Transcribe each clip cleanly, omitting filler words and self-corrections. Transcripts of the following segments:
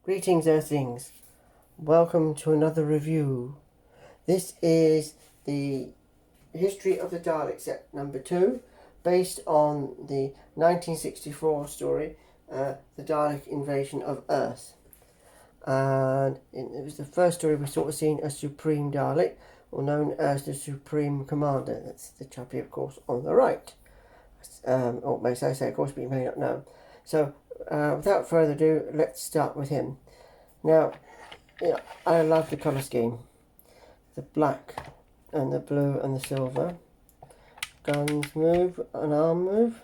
Greetings, Earthlings. Welcome to another review. This is the History of the Daleks set number 2, based on the 1964 story, The Dalek Invasion of Earth. And it was the first story we sort of seen a Supreme Dalek, or known as the Supreme Commander. That's the chappie, of course, on the right. Or may I say, of course, but you may not know. So, without further ado, let's start with him. Now, I love the colour scheme. The black and the blue and the silver. Guns move, an arm move.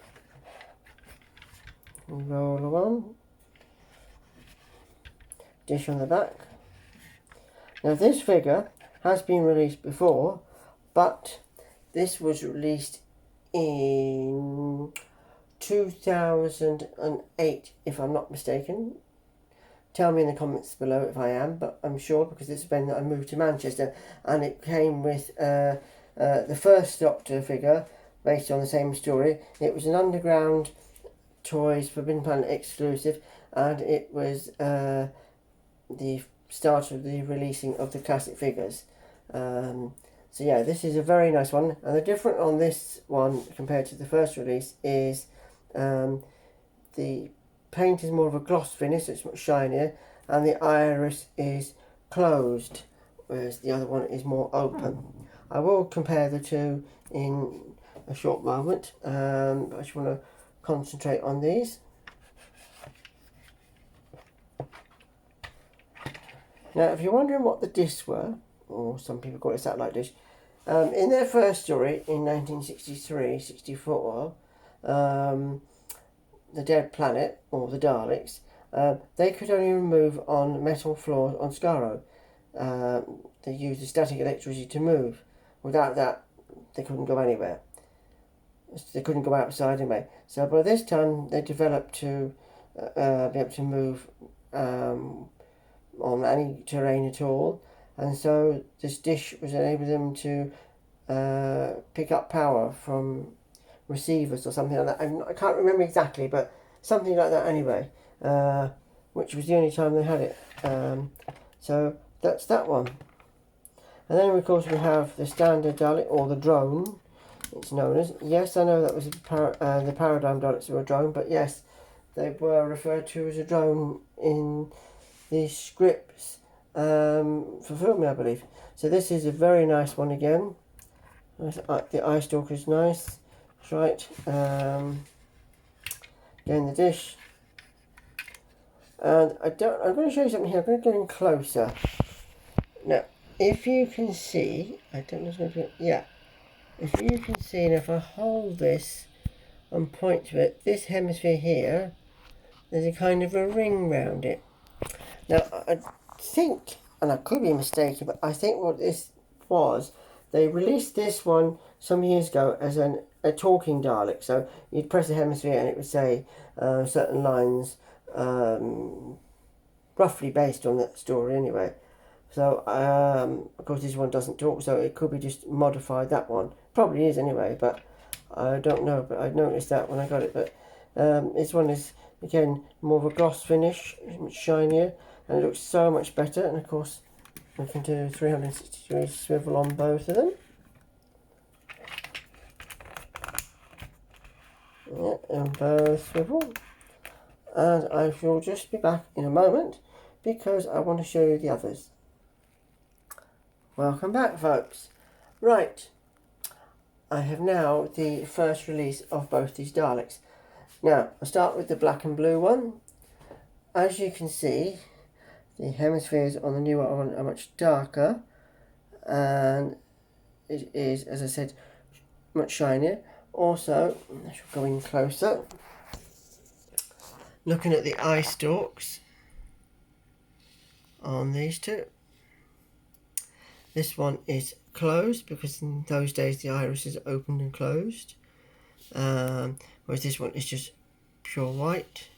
Roll along. Dish on the back. Now this figure has been released before, but this was released in 2008, if I'm not mistaken. Tell me in the comments below if I am, but I'm sure because it's when I moved to Manchester, and it came with the first Doctor figure based on the same story. It was an Underground Toys Forbidden Planet exclusive, and it was the start of the releasing of the classic figures. So yeah, this is a very nice one, and the difference on this one compared to the first release is the paint is more of a gloss finish, so it's much shinier, and the iris is closed, whereas the other one is more open. I will compare the two in a short moment, but I just want to concentrate on these. Now, if you're wondering what the discs were, or some people call it a satellite dish, in their first story in 1963-64, the Dead Planet, or the Daleks, they could only move on metal floors on Skaro. They used the static electricity to move. Without that, they couldn't go anywhere. They couldn't go outside anyway. So by this time, they developed to be able to move on any terrain at all. And so this dish was enabling them to pick up power from receivers or something like that. I can't remember exactly, but something like that anyway, which was the only time they had it. So that's that one. And then of course we have the standard Dalek, or the drone, it's known as. Yes, I know that was the Paradigm Daleks were a drone, but yes, they were referred to as a drone in the scripts for filming, I believe. So this is a very nice one again. The eye stalker is nice. That's right. Again, the dish. And I'm going to show you something here. I'm going to get in closer. Now, if you can see, I don't know if it's going to, yeah. If you can see, and if I hold this and point to it, this hemisphere here, there's a kind of a ring round it. Now, I think, and I could be mistaken, but I think what this was, they released this one some years ago as a talking Dalek. So you'd press the hemisphere and it would say certain lines, roughly based on that story anyway. So, of course, this one doesn't talk, so it could be just modified, that one. Probably is anyway, but I don't know. But I noticed that when I got it. But this one is, again, more of a gloss finish, much shinier, and it looks so much better. And, of course, we can do 360 degrees swivel on both of them. Yeah, and both swivel. And I shall just be back in a moment, because I want to show you the others. Welcome back, folks. Right, I have now the first release of both these Daleks. Now, I'll start with the black and blue one. As you can see, the hemispheres on the newer one are much darker, and it is, as I said, much shinier. Also, I shall go in closer. Looking at the eye stalks on these two. This one is closed because in those days the iris is opened and closed, whereas this one is just pure white.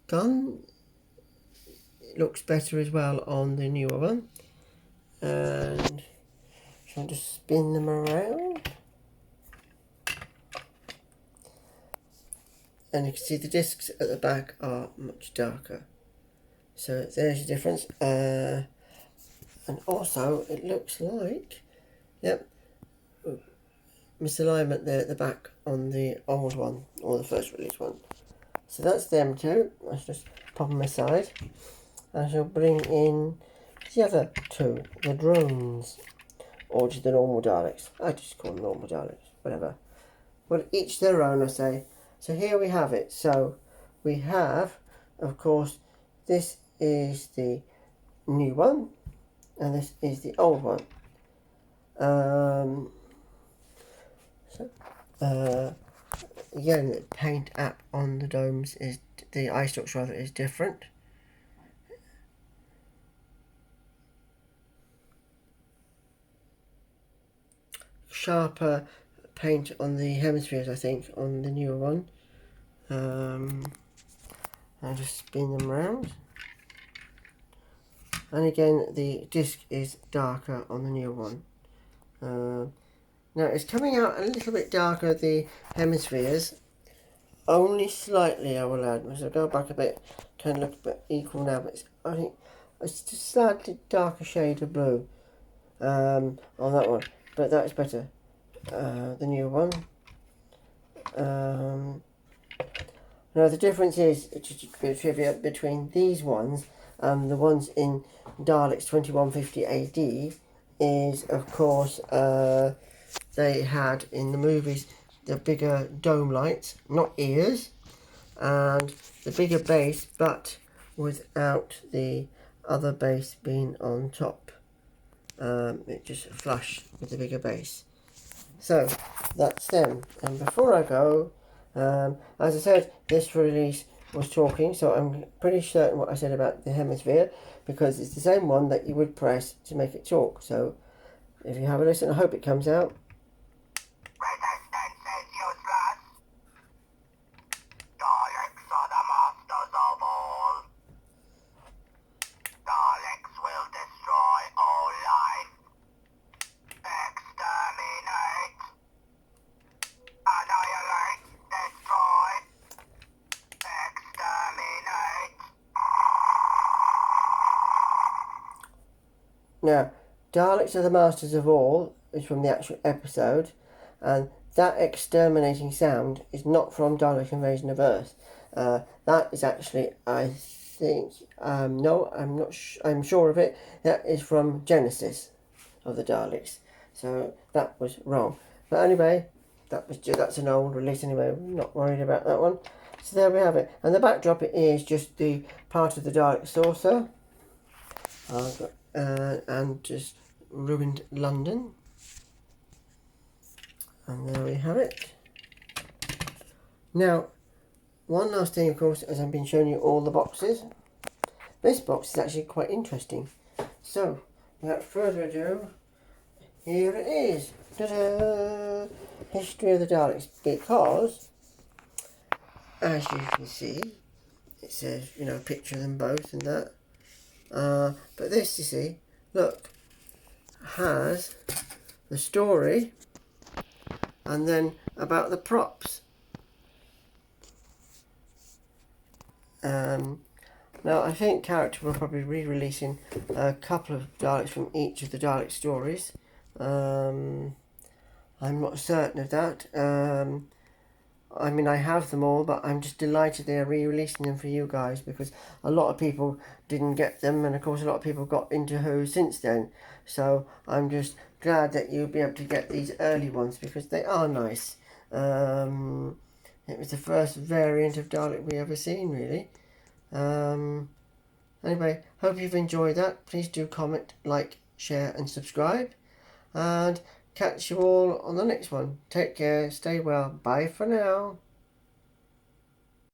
Gun looks better as well on the newer one, and shall I just spin them around? and you can see the discs at the back are much darker. So there's the difference. And also it looks like, yep, misalignment there at the back on the old one, or the first release one. So that's them two. Let's just pop them aside. I shall bring in the other two, the drones, or just the normal Daleks. I just call them normal Daleks, whatever. Well, each their own, I say. So here we have it. So we have, of course, this is the new one, and this is the old one. Again, the paint app on the domes is, the eye stalks rather, is different. Sharper paint on the hemispheres, I think, on the newer one. I'll just spin them round. And again, the disc is darker on the newer one. Now it's coming out a little bit darker, the hemispheres, only slightly, I will add. So I'll go back a bit, kind of look a bit equal now, but I think it's just slightly darker shade of blue on that one, but that is better. The new one. Now the difference is, just a bit of trivia, between these ones and the ones in Daleks 2150 AD is, of course, they had in the movies the bigger dome lights, not ears, and the bigger base, but without the other base being on top. It just flush with the bigger base. So that's them. And before I go, as I said, this release was talking, so I'm pretty certain what I said about the hemisphere, because it's the same one that you would press to make it talk. So if you have a listen, I hope it comes out. Resistance is useless. Daleks are the masters of all. Daleks will destroy all life. Exterminate. Annihilate. Destroy. Exterminate. Now, Daleks are the masters of all is from the actual episode, and that exterminating sound is not from Dalek Invasion of Earth. That is actually, I think, no, I'm not. I'm sure of it. That is from Genesis of the Daleks. So that was wrong. But anyway, that's an old release anyway. I'm not worried about that one. So there we have it. And the backdrop is just the part of the Dalek saucer, and just ruined London. And there we have it. Now, one last thing, of course, as I've been showing you all the boxes, this box is actually quite interesting. So, without further ado, here it is. Ta-da! History of the Daleks. Because, as you can see, it says, you know, picture of them both and that. But this, you see, look, has the story and then about the props. Now I think Character will probably re-releasing a couple of Daleks from each of the Dalek stories. I'm not certain of that. I mean, I have them all, but I'm just delighted they're re-releasing them for you guys, because a lot of people didn't get them, and of course a lot of people got into Who since then. So I'm just glad that you'll be able to get these early ones, because they are nice. It was the first variant of Dalek we ever seen, really. Anyway, hope you've enjoyed that. Please do comment, like, share and subscribe. And catch you all on the next one. Take care, stay well, bye for now.